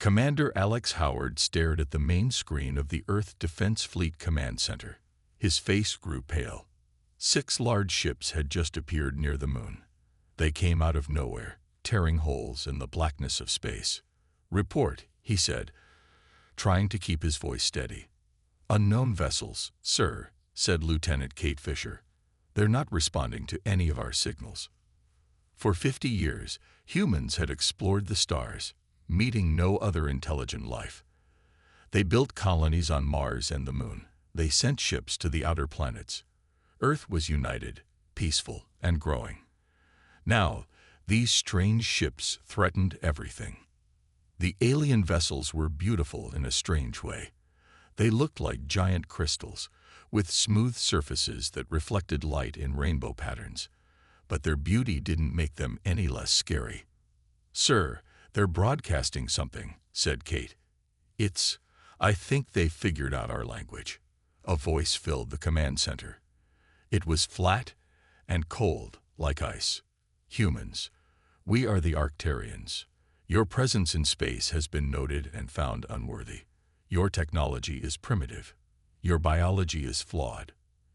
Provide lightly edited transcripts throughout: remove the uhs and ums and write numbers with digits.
Commander Alex Howard stared at the main screen of the Earth Defense Fleet Command Center. His face grew pale. 6 large ships had just appeared near the moon. They came out of nowhere, tearing holes in the blackness of space. "Report," he said, trying to keep his voice steady. "Unknown vessels, sir," said Lieutenant Kate Fisher. "They're not responding to any of our signals." For 50 years, humans had explored the stars, meeting no other intelligent life. They built colonies on Mars and the Moon. They sent ships to the outer planets. Earth was united, peaceful, and growing. Now, these strange ships threatened everything. The alien vessels were beautiful in a strange way. They looked like giant crystals, with smooth surfaces that reflected light in rainbow patterns. But their beauty didn't make them any less scary. "Sir, they're broadcasting something," said Kate. I think they figured out our language." A voice filled the command center. It was flat and cold, like ice. "Humans, we are the Arcturians. Your presence in space has been noted and found unworthy. Your technology is primitive. Your biology is flawed.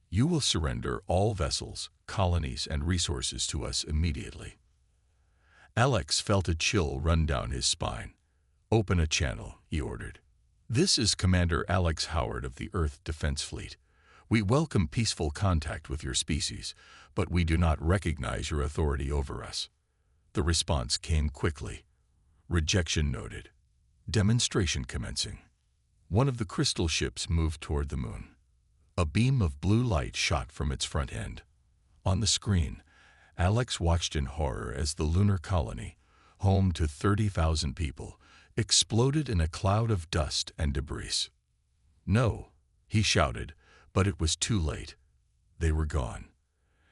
You will surrender all vessels, colonies, and resources to us immediately." Alex felt a chill run down his spine. "Open a channel," he ordered. "This is Commander Alex Howard of the Earth Defense Fleet. We welcome peaceful contact with your species, but we do not recognize your authority over us." The response came quickly. "Rejection noted. Demonstration commencing." One of the crystal ships moved toward the moon. A beam of blue light shot from its front end. On the screen, Alex watched in horror as the lunar colony, home to 30,000 people, exploded in a cloud of dust and debris. "No," he shouted, but it was too late. They were gone.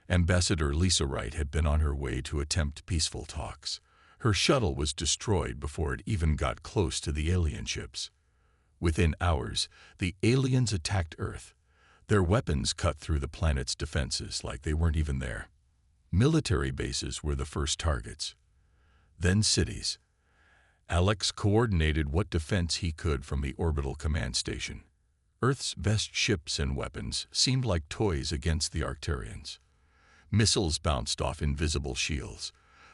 Ambassador Lisa Wright had been on her way to attempt peaceful talks. Her shuttle was destroyed before it even got close to the alien ships. Within hours, the aliens attacked Earth. Their weapons cut through the planet's defenses like they weren't even there. Military bases were the first targets. Then cities. Alex coordinated what defense he could from the orbital command station. Earth's best ships and weapons seemed like toys against the Arcturians. Missiles bounced off invisible shields.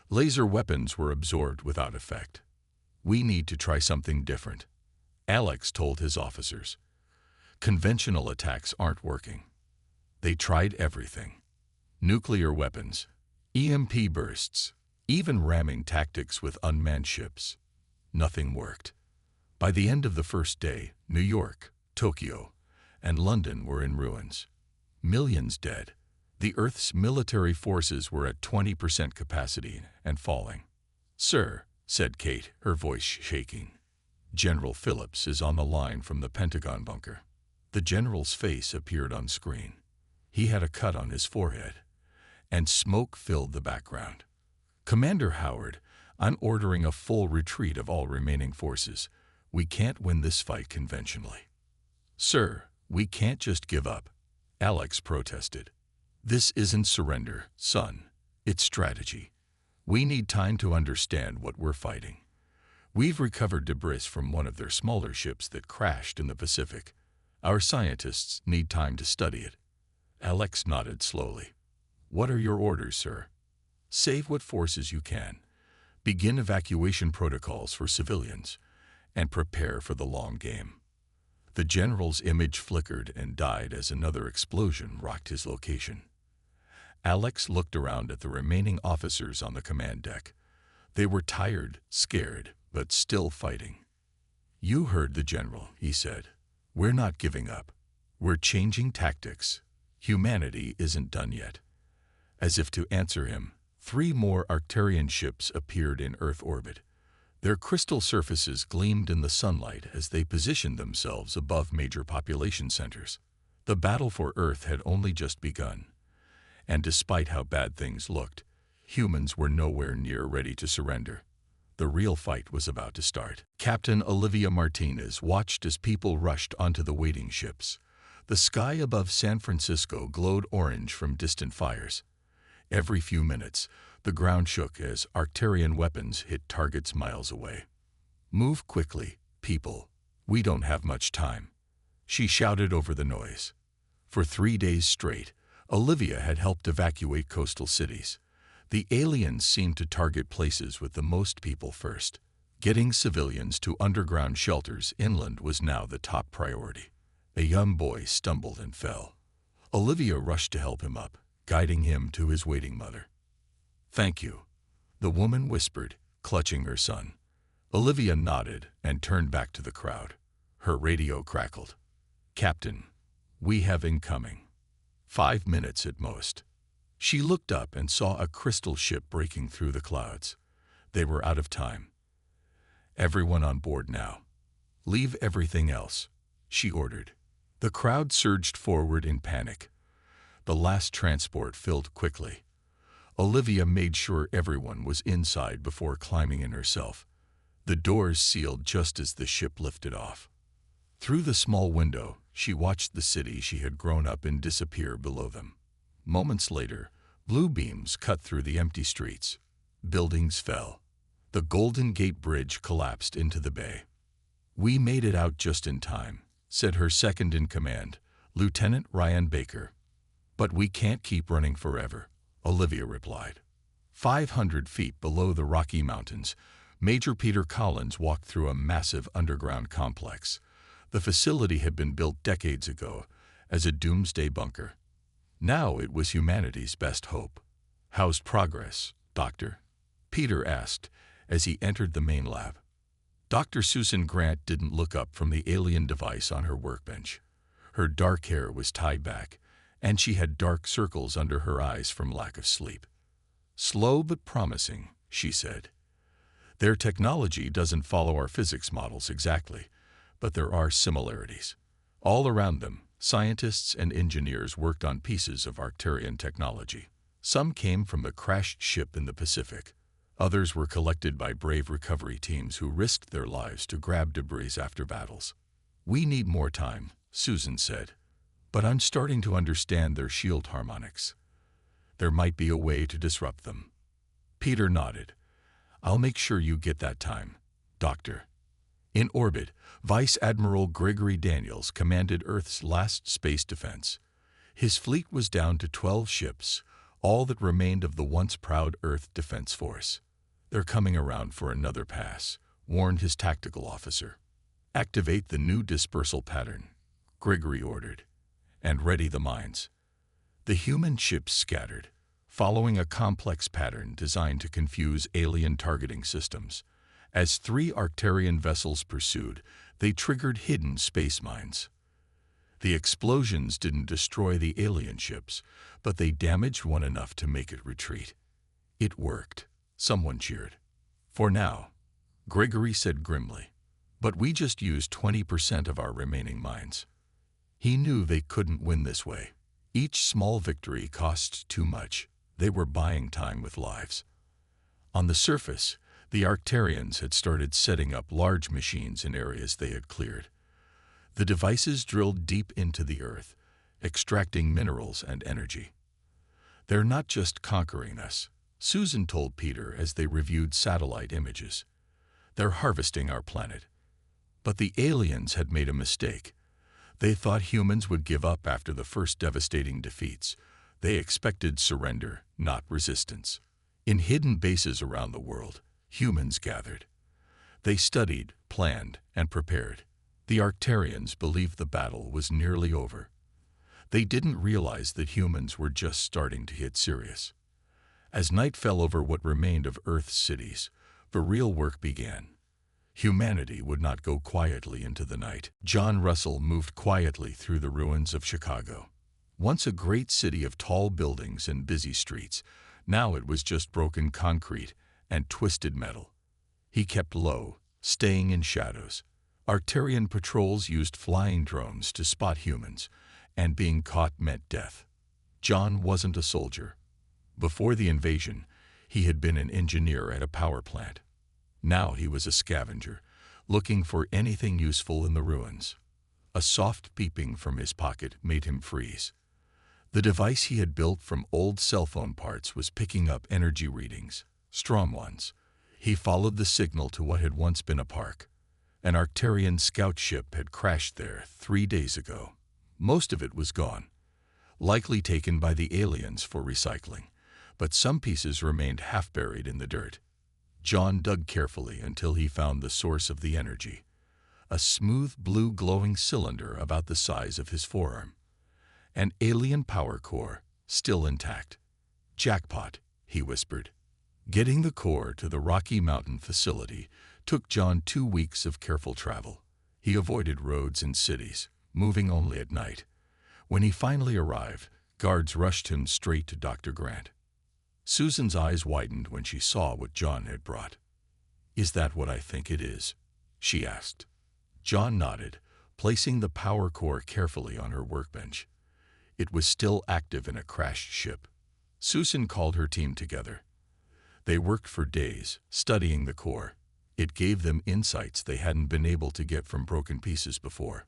Laser weapons were absorbed without effect. "We need to try something different," Alex told his officers. "Conventional attacks aren't working." They tried everything. Nuclear weapons, EMP bursts, even ramming tactics with unmanned ships. Nothing worked. By the end of the first day, New York, Tokyo, and London were in ruins. Millions dead. The Earth's military forces were at 20% capacity and falling. "Sir," said Kate, her voice shaking. "General Phillips is on the line from the Pentagon bunker." The general's face appeared on screen. He had a cut on his forehead, and smoke filled the background. "Commander Howard, I'm ordering a full retreat of all remaining forces. We can't win this fight conventionally." "Sir, we can't just give up," Alex protested. "This isn't surrender, son. It's strategy. We need time to understand what we're fighting. We've recovered debris from one of their smaller ships that crashed in the Pacific. Our scientists need time to study it." Alex nodded slowly. "What are your orders, sir?" "Save what forces you can. Begin evacuation protocols for civilians, and prepare for the long game." The general's image flickered and died as another explosion rocked his location. Alex looked around at the remaining officers on the command deck. They were tired, scared, but still fighting. "You heard the general," he said. "We're not giving up. We're changing tactics. Humanity isn't done yet." As if to answer him, 3 more Arcturian ships appeared in Earth orbit. Their crystal surfaces gleamed in the sunlight as they positioned themselves above major population centers. The battle for Earth had only just begun. And despite how bad things looked, humans were nowhere near ready to surrender. The real fight was about to start. Captain Olivia Martinez watched as people rushed onto the waiting ships. The sky above San Francisco glowed orange from distant fires. Every few minutes, the ground shook as Arcturian weapons hit targets miles away. "Move quickly, people. We don't have much time," she shouted over the noise. For 3 days straight, Olivia had helped evacuate coastal cities. The aliens seemed to target places with the most people first. Getting civilians to underground shelters inland was now the top priority. A young boy stumbled and fell. Olivia rushed to help him up, guiding him to his waiting mother. "Thank you," the woman whispered, clutching her son. Olivia nodded and turned back to the crowd. Her radio crackled. "Captain, we have incoming. 5 minutes at most." She looked up and saw a crystal ship breaking through the clouds. They were out of time. "Everyone on board now. Leave everything else," she ordered. The crowd surged forward in panic. The last transport filled quickly. Olivia made sure everyone was inside before climbing in herself. The doors sealed just as the ship lifted off. Through the small window, she watched the city she had grown up in disappear below them. Moments later, blue beams cut through the empty streets. Buildings fell. The Golden Gate Bridge collapsed into the bay. "We made it out just in time," said her second-in-command, Lieutenant Ryan Baker. "But we can't keep running forever," Olivia replied. 500 feet below the Rocky Mountains, Major Peter Collins walked through a massive underground complex. The facility had been built decades ago as a doomsday bunker. Now it was humanity's best hope. "How's progress, Doctor?" Peter asked as he entered the main lab. Dr. Susan Grant didn't look up from the alien device on her workbench. Her dark hair was tied back, and she had dark circles under her eyes from lack of sleep. "Slow but promising," she said. "Their technology doesn't follow our physics models exactly, but there are similarities. All around them, scientists and engineers worked on pieces of Arcturian technology. Some came from the crashed ship in the Pacific. Others were collected by brave recovery teams who risked their lives to grab debris after battles. We need more time," Susan said. "But I'm starting to understand their shield harmonics. There might be a way to disrupt them." Peter nodded. "I'll make sure you get that time, Doctor." In orbit, Vice Admiral Gregory Daniels commanded Earth's last space defense. His fleet was down to 12 ships, all that remained of the once proud Earth Defense Force. "They're coming around for another pass," warned his tactical officer. "Activate the new dispersal pattern," Gregory ordered, "and ready the mines." The human ships scattered, following a complex pattern designed to confuse alien targeting systems. As 3 Arcturian vessels pursued, they triggered hidden space mines. The explosions didn't destroy the alien ships, but they damaged one enough to make it retreat. "It worked," someone cheered. "For now," Gregory said grimly. "But we just used 20% of our remaining mines." He knew they couldn't win this way. Each small victory cost too much. They were buying time with lives. On the surface, the Arcturians had started setting up large machines in areas they had cleared. The devices drilled deep into the earth, extracting minerals and energy. "They're not just conquering us," Susan told Peter as they reviewed satellite images. "They're harvesting our planet." But the aliens had made a mistake. They thought humans would give up after the first devastating defeats. They expected surrender, not resistance. In hidden bases around the world, humans gathered. They studied, planned, and prepared. The Arcturians believed the battle was nearly over. They didn't realize that humans were just starting to hit serious. As night fell over what remained of Earth's cities, the real work began. Humanity would not go quietly into the night. John Russell moved quietly through the ruins of Chicago. Once a great city of tall buildings and busy streets, now it was just broken concrete and twisted metal. He kept low, staying in shadows. Arcturian patrols used flying drones to spot humans, and being caught meant death. John wasn't a soldier. Before the invasion, he had been an engineer at a power plant. Now he was a scavenger, looking for anything useful in the ruins. A soft beeping from his pocket made him freeze. The device he had built from old cell phone parts was picking up energy readings, strong ones. He followed the signal to what had once been a park. An Arcturian scout ship had crashed there 3 days ago. Most of it was gone, likely taken by the aliens for recycling, but some pieces remained half-buried in the dirt. John dug carefully until he found the source of the energy, a smooth blue glowing cylinder about the size of his forearm. An alien power core, still intact. "Jackpot," he whispered. Getting the core to the Rocky Mountain facility took John 2 weeks of careful travel. He avoided roads and cities, moving only at night. When he finally arrived, guards rushed him straight to Dr. Grant. Susan's eyes widened when she saw what John had brought. "Is that what I think it is?" she asked. John nodded, placing the power core carefully on her workbench. It was still active in a crashed ship. Susan called her team together. They worked for days, studying the core. It gave them insights they hadn't been able to get from broken pieces before.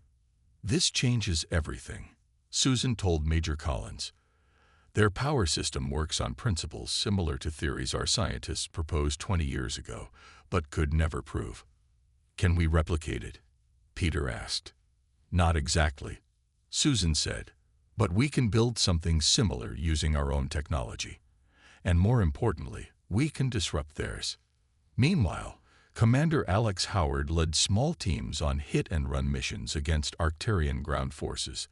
"This changes everything," Susan told Major Collins. "Their power system works on principles similar to theories our scientists proposed 20 years ago, but could never prove." "Can we replicate it?" Peter asked. "Not exactly," Susan said, "but we can build something similar using our own technology. And more importantly, we can disrupt theirs." Meanwhile, Commander Alex Howard led small teams on hit-and-run missions against Arcturian ground forces.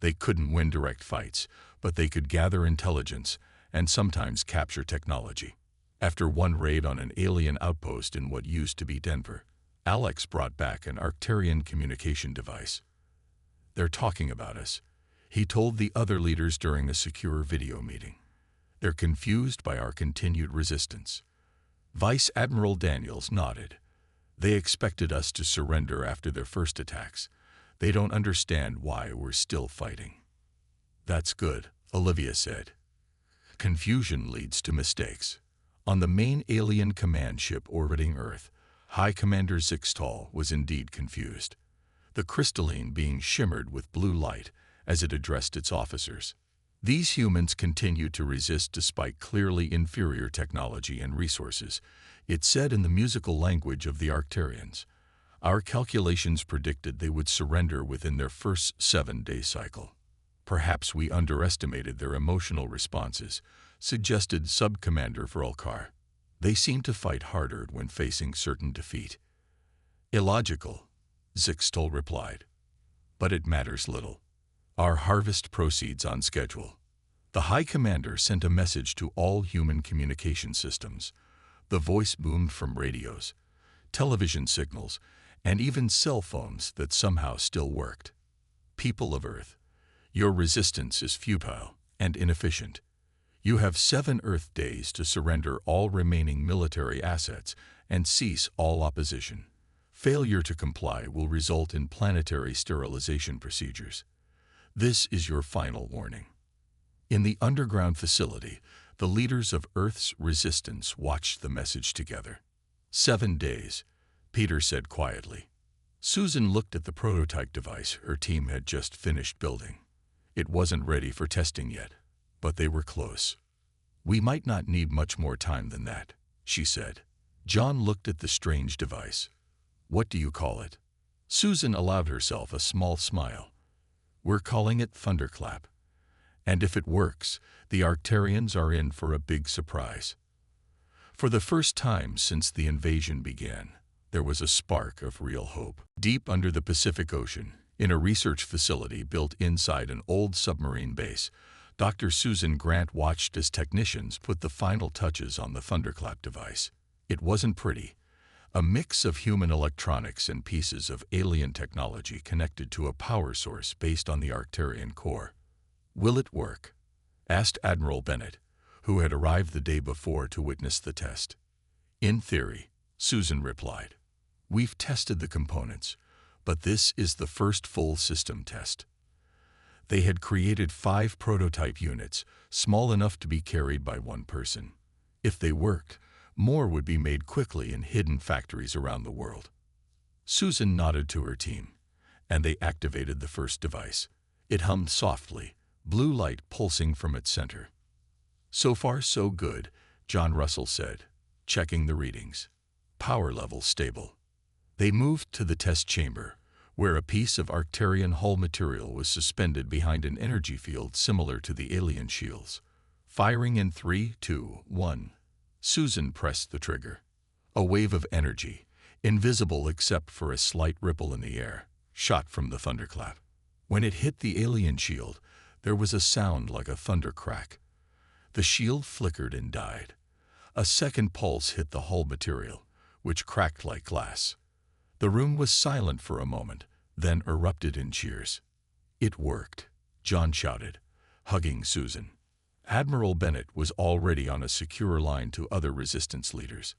They couldn't win direct fights, but they could gather intelligence and sometimes capture technology. After one raid on an alien outpost in what used to be Denver, Alex brought back an Arcturian communication device. "They're talking about us," he told the other leaders during a secure video meeting. "They're confused by our continued resistance." Vice Admiral Daniels nodded. "They expected us to surrender after their first attacks. They don't understand why we're still fighting." "That's good," Olivia said. "Confusion leads to mistakes." On the main alien command ship orbiting Earth, High Commander Zixtal was indeed confused. The crystalline being shimmered with blue light as it addressed its officers. These humans continued to resist despite clearly inferior technology and resources. It said in the musical language of the Arcturians, "Our calculations predicted they would surrender within their first 7-day cycle." "Perhaps we underestimated their emotional responses," suggested Sub-Commander Vrolkar. "They seem to fight harder when facing certain defeat." "Illogical," Zixtal replied. "But it matters little. Our harvest proceeds on schedule." The High Commander sent a message to all human communication systems. The voice boomed from radios, television signals, and even cell phones that somehow still worked. "People of Earth, your resistance is futile and inefficient. You have 7 Earth days to surrender all remaining military assets and cease all opposition. Failure to comply will result in planetary sterilization procedures. This is your final warning." In the underground facility, the leaders of Earth's resistance watched the message together. 7 days, Peter said quietly. Susan looked at the prototype device her team had just finished building. It wasn't ready for testing yet, but they were close. "We might not need much more time than that," she said. John looked at the strange device. "What do you call it?" Susan allowed herself a small smile. "We're calling it Thunderclap. And if it works, the Arcturians are in for a big surprise." For the first time since the invasion began, there was a spark of real hope. Deep under the Pacific Ocean, in a research facility built inside an old submarine base, Dr. Susan Grant watched as technicians put the final touches on the Thunderclap device. It wasn't pretty. A mix of human electronics and pieces of alien technology connected to a power source based on the Arcturian core. "Will it work?" asked Admiral Bennett, who had arrived the day before to witness the test. "In theory," Susan replied. "We've tested the components, but this is the first full system test." They had created 5 prototype units, small enough to be carried by one person. If they worked, more would be made quickly in hidden factories around the world. Susan nodded to her team, and they activated the first device. It hummed softly, blue light pulsing from its center. "So far, so good," John Russell said. checking the readings. Power level stable. They moved to the test chamber, where a piece of Arcturian hull material was suspended behind an energy field similar to the alien shields. Firing in 3, 2, 1. Susan pressed the trigger. A wave of energy, invisible except for a slight ripple in the air, shot from the thunderclap. When it hit the alien shield, there was a sound like a thunder crack. The shield flickered and died. A second pulse hit the hull material, which cracked like glass. The room was silent for a moment, then erupted in cheers. "It worked," John shouted, hugging Susan. Admiral Bennett was already on a secure line to other resistance leaders.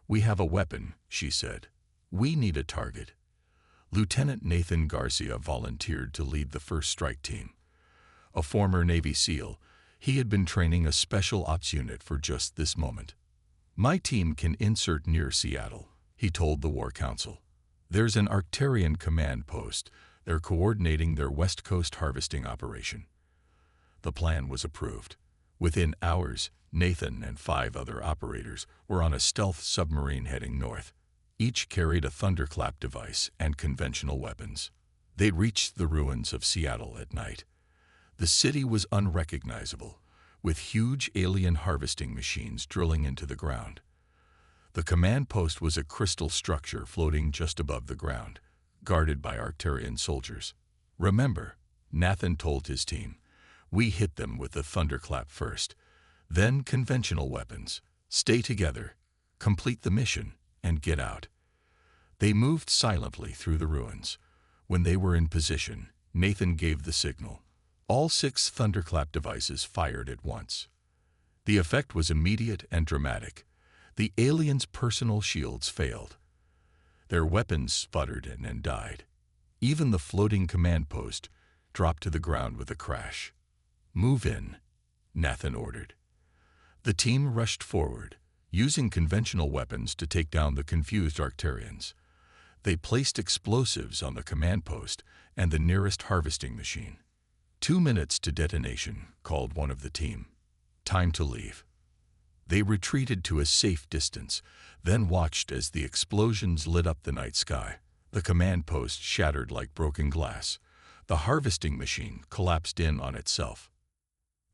"We have a weapon," she said. "We need a target." Lieutenant Nathan Garcia volunteered to lead the first strike team. A former Navy SEAL, he had been training a special ops unit for just this moment. "My team can insert near Seattle," he told the War Council. "There's an Arcturian command post. They're coordinating their West Coast harvesting operation." The plan was approved. Within hours, Nathan and 5 other operators were on a stealth submarine heading north. Each carried a thunderclap device and conventional weapons. They reached the ruins of Seattle at night. The city was unrecognizable, with huge alien harvesting machines drilling into the ground. The command post was a crystal structure floating just above the ground, guarded by Arcturian soldiers. "Remember," Nathan told his team, "we hit them with the thunderclap first, then conventional weapons. Stay together, complete the mission, and get out." They moved silently through the ruins. When they were in position, Nathan gave the signal. All 6 thunderclap devices fired at once. The effect was immediate and dramatic. The aliens' personal shields failed. Their weapons sputtered and died. Even the floating command post dropped to the ground with a crash. "Move in," Nathan ordered. The team rushed forward, using conventional weapons to take down the confused Arcturians. They placed explosives on the command post and the nearest harvesting machine. 2 minutes to detonation," called one of the team. "Time to leave." They retreated to a safe distance, then watched as the explosions lit up the night sky. The command post shattered like broken glass. The harvesting machine collapsed in on itself.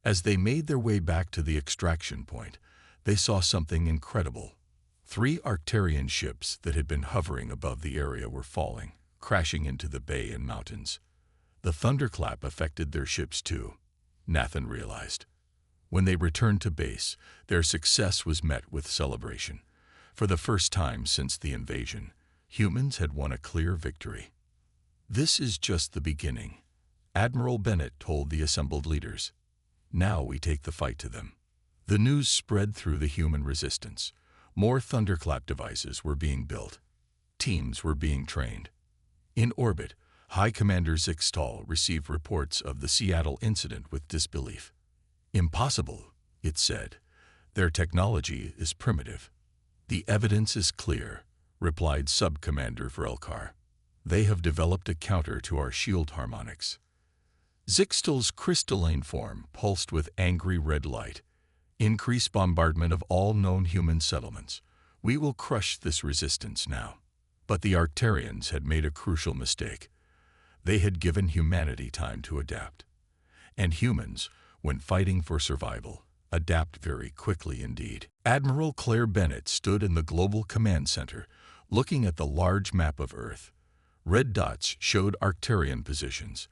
As they made their way back to the extraction point, they saw something incredible. 3 Arcturian ships that had been hovering above the area were falling, crashing into the bay and mountains. The thunderclap affected their ships too, Nathan realized. When they returned to base, their success was met with celebration. For the first time since the invasion, humans had won a clear victory. "This is just the beginning," Admiral Bennett told the assembled leaders. "Now we take the fight to them." The news spread through the human resistance. More thunderclap devices were being built. Teams were being trained. In orbit, High Commander Zixtal received reports of the Seattle incident with disbelief. "Impossible," it said. "Their technology is primitive." "The evidence is clear," replied Sub-Commander Vrelkar. "They have developed a counter to our shield harmonics." Zixtal's crystalline form pulsed with angry red light. "Increase bombardment of all known human settlements. We will crush this resistance now." But the Arcturians had made a crucial mistake. They had given humanity time to adapt. And humans, when fighting for survival, adapt very quickly indeed. Admiral Claire Bennett stood in the Global Command Center, looking at the large map of Earth. Red dots showed Arcturian positions.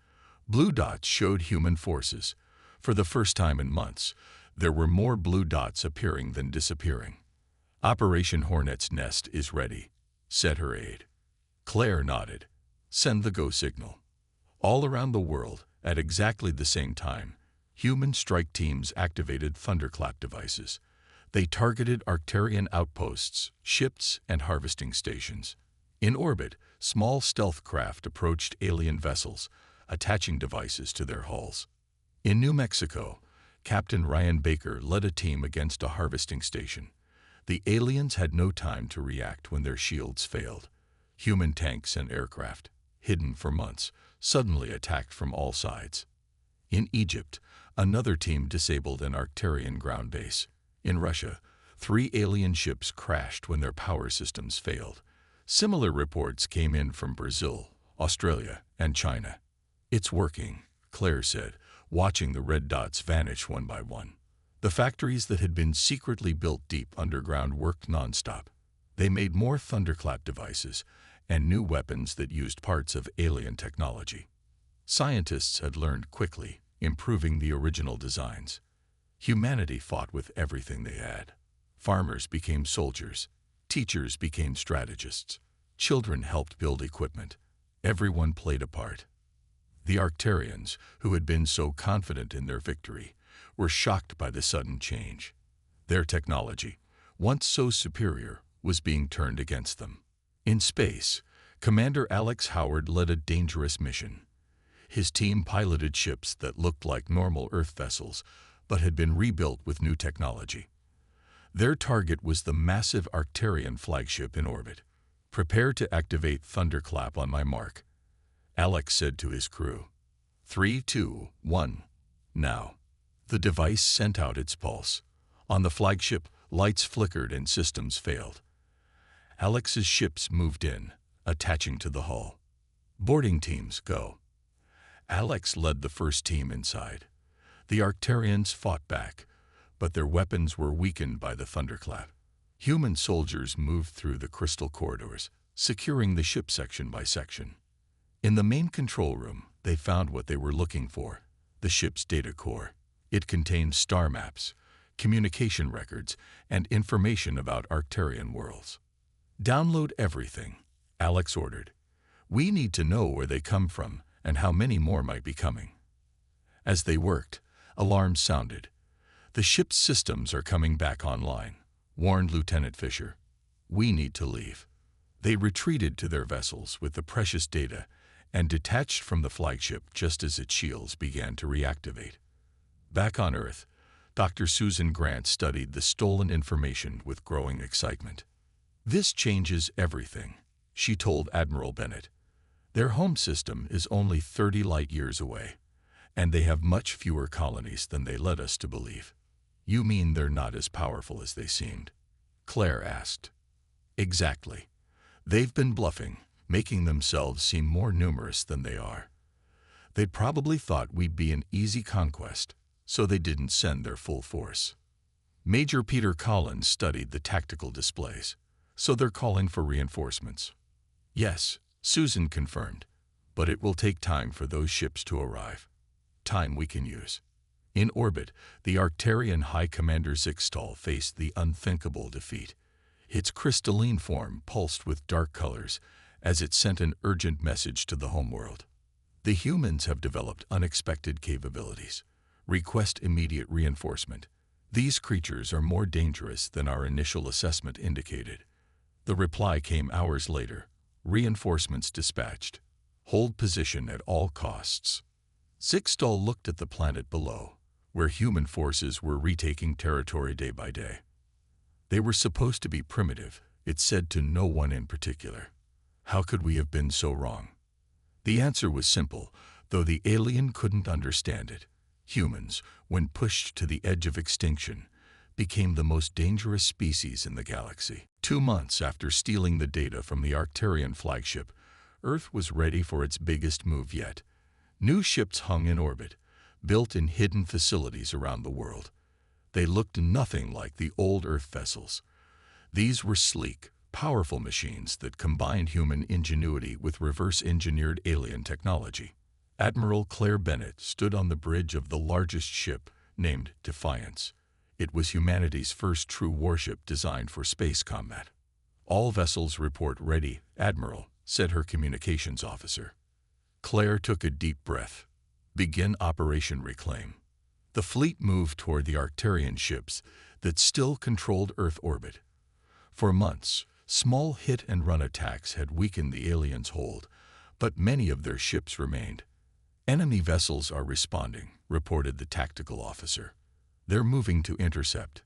Blue dots showed human forces. For the first time in months, there were more blue dots appearing than disappearing. "Operation Hornet's Nest is ready," said her aide. Claire nodded. "Send the go signal." All around the world, at exactly the same time, human strike teams activated thunderclap devices. They targeted Arcturian outposts, ships, and harvesting stations. In orbit, small stealth craft approached alien vessels, attaching devices to their hulls. In New Mexico, Captain Ryan Baker led a team against a harvesting station. The aliens had no time to react when their shields failed. Human tanks and aircraft, hidden for months, suddenly attacked from all sides. In Egypt, another team disabled an Arcturian ground base. In Russia, 3 alien ships crashed when their power systems failed. Similar reports came in from Brazil, Australia, and China. "It's working," Claire said, watching the red dots vanish one by one. The factories that had been secretly built deep underground worked nonstop. They made more thunderclap devices and new weapons that used parts of alien technology. Scientists had learned quickly, improving the original designs. Humanity fought with everything they had. Farmers became soldiers. Teachers became strategists. Children helped build equipment. Everyone played a part. The Arcturians, who had been so confident in their victory, were shocked by the sudden change. Their technology, once so superior, was being turned against them. In space, Commander Alex Howard led a dangerous mission. His team piloted ships that looked like normal Earth vessels, but had been rebuilt with new technology. Their target was the massive Arcturian flagship in orbit. "Prepare to activate Thunderclap on my mark," Alex said to his crew. 3, 2, 1, now. The device sent out its pulse. On the flagship, lights flickered and systems failed. Alex's ships moved in, attaching to the hull. "Boarding teams, go." Alex led the first team inside. The Arcturians fought back, but their weapons were weakened by the thunderclap. Human soldiers moved through the crystal corridors, securing the ship section by section. In the main control room, they found what they were looking for: the ship's data core. It contained star maps, communication records, and information about Arcturian worlds. "Download everything," Alex ordered. "We need to know where they come from and how many more might be coming." As they worked, alarms sounded. "The ship's systems are coming back online," warned Lieutenant Fisher. "We need to leave." They retreated to their vessels with the precious data and detached from the flagship just as its shields began to reactivate. Back on Earth, Dr. Susan Grant studied the stolen information with growing excitement. "This changes everything," she told Admiral Bennett. "Their home system is only 30 light-years away, and they have much fewer colonies than they led us to believe." "You mean they're not as powerful as they seemed?" Claire asked. "Exactly. They've been bluffing, making themselves seem more numerous than they are. They probably thought we'd be an easy conquest, so they didn't send their full force." Major Peter Collins studied the tactical displays. "So they're calling for reinforcements." "Yes," Susan confirmed, "but it will take time for those ships to arrive. Time we can use." In orbit, the Arcturian High Commander Zixtal faced the unthinkable defeat. Its crystalline form pulsed with dark colors as it sent an urgent message to the homeworld. "The humans have developed unexpected capabilities. Request immediate reinforcement. These creatures are more dangerous than our initial assessment indicated." The reply came hours later. "Reinforcements dispatched. Hold position at all costs." Zixtal looked at the planet below, where human forces were retaking territory day by day. They were supposed to be primitive, it said to no one in particular. How could we have been so wrong? The answer was simple, though the alien couldn't understand it. Humans, when pushed to the edge of extinction, became the most dangerous species in the galaxy. 2 months after stealing the data from the Arcturian flagship, Earth was ready for its biggest move yet. New ships hung in orbit, built in hidden facilities around the world. They looked nothing like the old Earth vessels. These were sleek, powerful machines that combined human ingenuity with reverse-engineered alien technology. Admiral Claire Bennett stood on the bridge of the largest ship, named Defiance. It was humanity's first true warship designed for space combat. "All vessels report ready, Admiral," said her communications officer. Claire took a deep breath. "Begin Operation Reclaim." The fleet moved toward the Arcturian ships that still controlled Earth orbit. For months, small hit-and-run attacks had weakened the aliens' hold, but many of their ships remained. "Enemy vessels are responding," reported the tactical officer. "They're moving to intercept."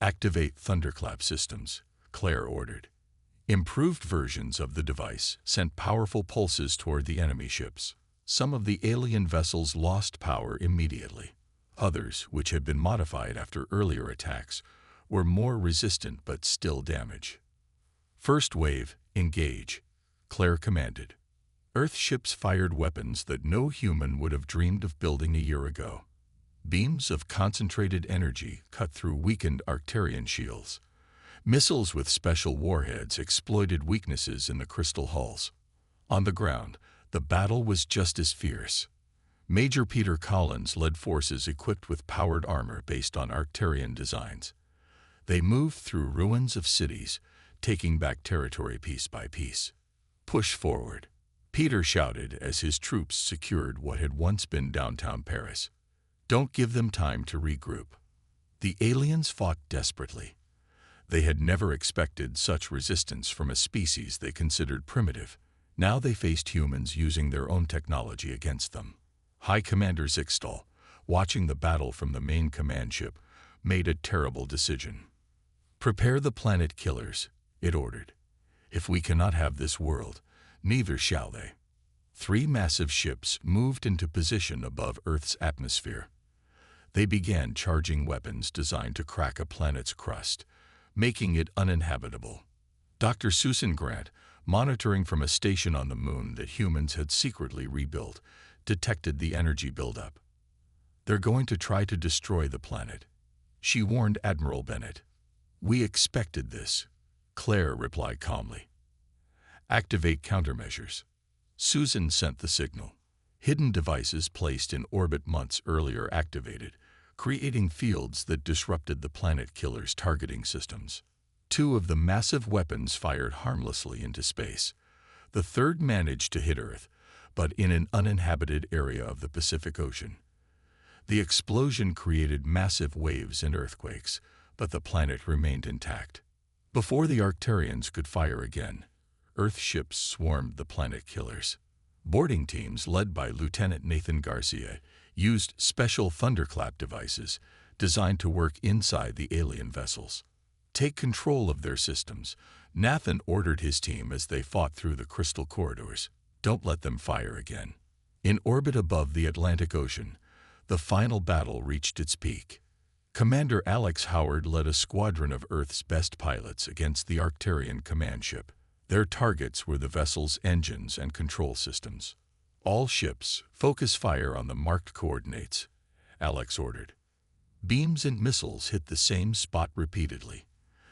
"Activate thunderclap systems," Claire ordered. Improved versions of the device sent powerful pulses toward the enemy ships. Some of the alien vessels lost power immediately. Others, which had been modified after earlier attacks, were more resistant but still damage. First wave, engage, Claire commanded. Earth ships fired weapons that no human would have dreamed of building a year ago. Beams of concentrated energy cut through weakened Arcturian shields. Missiles with special warheads exploited weaknesses in the crystal hulls. On the ground, the battle was just as fierce. Major Peter Collins led forces equipped with powered armor based on Arcturian designs. They moved through ruins of cities, taking back territory piece by piece. Push forward, Peter shouted as his troops secured what had once been downtown Paris. Don't give them time to regroup. The aliens fought desperately. They had never expected such resistance from a species they considered primitive. Now they faced humans using their own technology against them. High Commander Zixtal, watching the battle from the main command ship, made a terrible decision. Prepare the planet killers, it ordered. If we cannot have this world, neither shall they. 3 massive ships moved into position above Earth's atmosphere. They began charging weapons designed to crack a planet's crust, making it uninhabitable. Dr. Susan Grant, monitoring from a station on the moon that humans had secretly rebuilt, detected the energy buildup. They're going to try to destroy the planet, she warned Admiral Bennett. We expected this, Claire replied calmly. Activate countermeasures. Susan sent the signal. Hidden devices placed in orbit months earlier activated, creating fields that disrupted the planet killers' targeting systems. 2 of the massive weapons fired harmlessly into space. The third managed to hit Earth, but in an uninhabited area of the Pacific Ocean. The explosion created massive waves and earthquakes, but the planet remained intact. Before the Arcturians could fire again, Earth ships swarmed the planet killers. Boarding teams led by Lieutenant Nathan Garcia used special thunderclap devices designed to work inside the alien vessels. Take control of their systems, Nathan ordered his team as they fought through the crystal corridors. Don't let them fire again. In orbit above the Atlantic Ocean, the final battle reached its peak. Commander Alex Howard led a squadron of Earth's best pilots against the Arcturian command ship. Their targets were the vessel's engines and control systems. All ships, focus fire on the marked coordinates, Alex ordered. Beams and missiles hit the same spot repeatedly.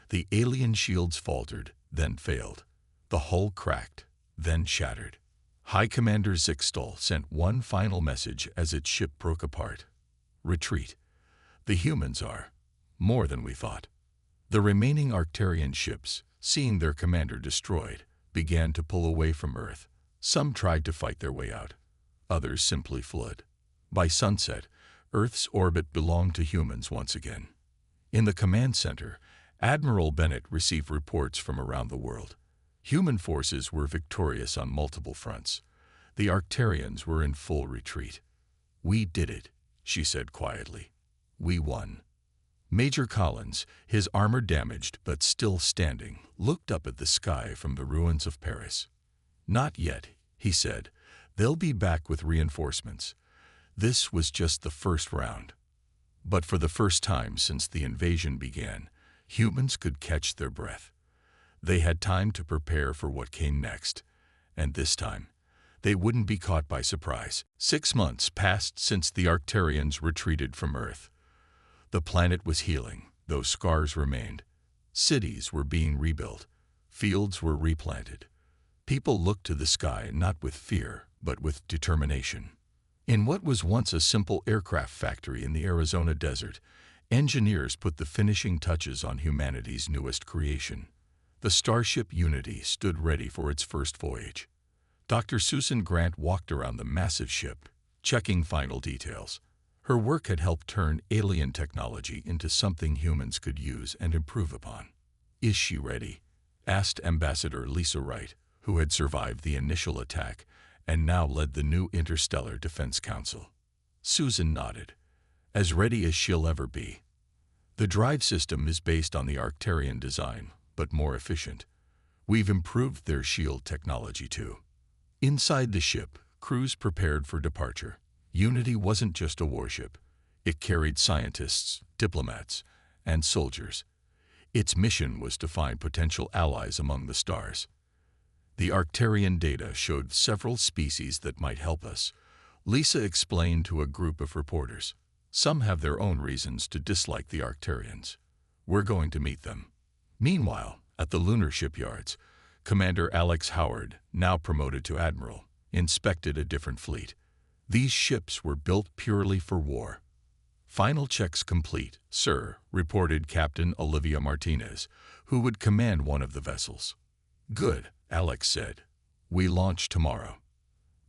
The alien shields faltered, then failed. The hull cracked, then shattered. High Commander Zixtal sent one final message as its ship broke apart. Retreat. The humans are more than we thought. The remaining Arcturian ships, seeing their commander destroyed, began to pull away from Earth. Some tried to fight their way out. Others simply fled. By sunset, Earth's orbit belonged to humans once again. In the command center, Admiral Bennett received reports from around the world. Human forces were victorious on multiple fronts. The Arcturians were in full retreat. We did it, she said quietly. We won. Major Collins, his armor damaged but still standing, looked up at the sky from the ruins of Paris. Not yet, he said. They'll be back with reinforcements. This was just the first round. But for the first time since the invasion began, humans could catch their breath. They had time to prepare for what came next, and this time, they wouldn't be caught by surprise. 6 months passed since the Arcturians retreated from Earth. The planet was healing, though scars remained. Cities were being rebuilt. Fields were replanted. People looked to the sky not with fear, but with determination. In what was once a simple aircraft factory in the Arizona desert, engineers put the finishing touches on humanity's newest creation. The starship Unity stood ready for its first voyage. Dr. Susan Grant walked around the massive ship, checking final details. Her work had helped turn alien technology into something humans could use and improve upon. Is she ready? Asked Ambassador Lisa Wright, who had survived the initial attack and now led the new Interstellar Defense Council. Susan nodded. As ready as she'll ever be. The drive system is based on the Arcturian design, but more efficient. We've improved their shield technology too. Inside the ship, crews prepared for departure. Unity wasn't just a warship. It carried scientists, diplomats, and soldiers. Its mission was to find potential allies among the stars. The Arcturian data showed several species that might help us, Lisa explained to a group of reporters. Some have their own reasons to dislike the Arcturians. We're going to meet them. Meanwhile, at the lunar shipyards, Commander Alex Howard, now promoted to admiral, inspected a different fleet. These ships were built purely for war. Final checks complete, sir, reported Captain Olivia Martinez, who would command one of the vessels. Good, Alex said. We launch tomorrow.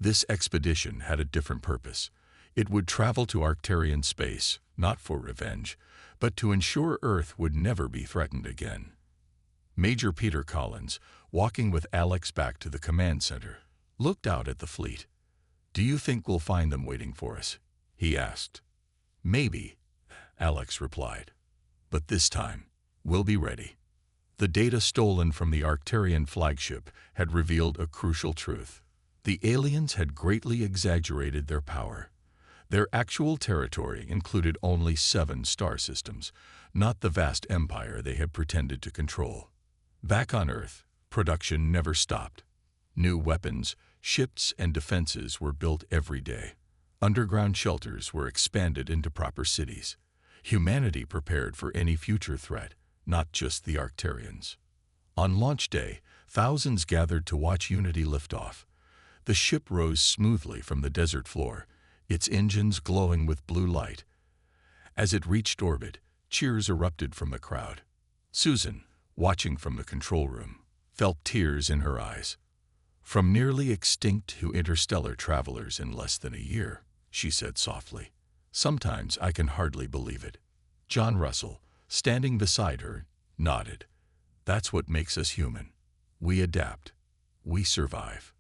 This expedition had a different purpose. It would travel to Arcturian space, not for revenge, but to ensure Earth would never be threatened again. Major Peter Collins, walking with Alex back to the command center, looked out at the fleet. Do you think we'll find them waiting for us? He asked. Maybe, Alex replied. But this time, we'll be ready. The data stolen from the Arcturian flagship had revealed a crucial truth. The aliens had greatly exaggerated their power. Their actual territory included only 7 star systems, not the vast empire they had pretended to control. Back on Earth, production never stopped. New weapons, ships, and defenses were built every day. Underground shelters were expanded into proper cities. Humanity prepared for any future threat, not just the Arcturians. On launch day, thousands gathered to watch Unity lift off. The ship rose smoothly from the desert floor, its engines glowing with blue light. As it reached orbit, cheers erupted from the crowd. Susan, watching from the control room, felt tears in her eyes. From nearly extinct to interstellar travelers in less than a year, she said softly. Sometimes I can hardly believe it. John Russell, standing beside her, nodded. That's what makes us human. We adapt. We survive.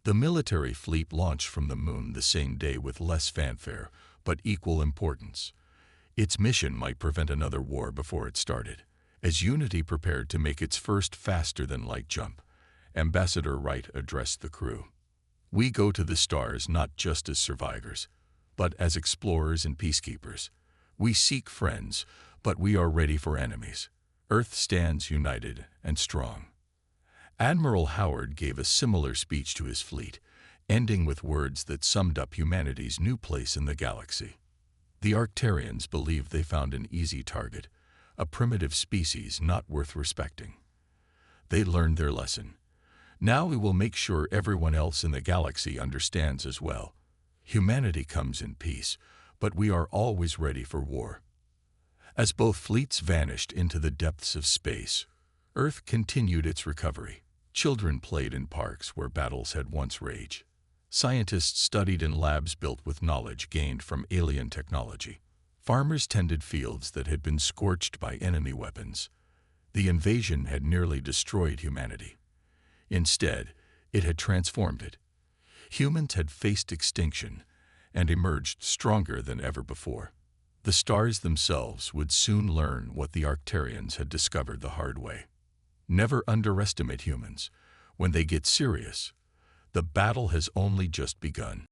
The military fleet launched from the moon the same day with less fanfare, but equal importance. Its mission might prevent another war before it started. As Unity prepared to make its first faster-than-light jump, Ambassador Wright addressed the crew. We go to the stars not just as survivors, but as explorers and peacekeepers. We seek friends, but we are ready for enemies. Earth stands united and strong. Admiral Howard gave a similar speech to his fleet, ending with words that summed up humanity's new place in the galaxy. The Arcturians believed they found an easy target, a primitive species not worth respecting. They learned their lesson. Now we will make sure everyone else in the galaxy understands as well. Humanity comes in peace, but we are always ready for war. As both fleets vanished into the depths of space, Earth continued its recovery. Children played in parks where battles had once raged. Scientists studied in labs built with knowledge gained from alien technology. Farmers tended fields that had been scorched by enemy weapons. The invasion had nearly destroyed humanity. Instead, it had transformed it. Humans had faced extinction and emerged stronger than ever before. The stars themselves would soon learn what the Arcturians had discovered the hard way. Never underestimate humans. When they get serious, the battle has only just begun.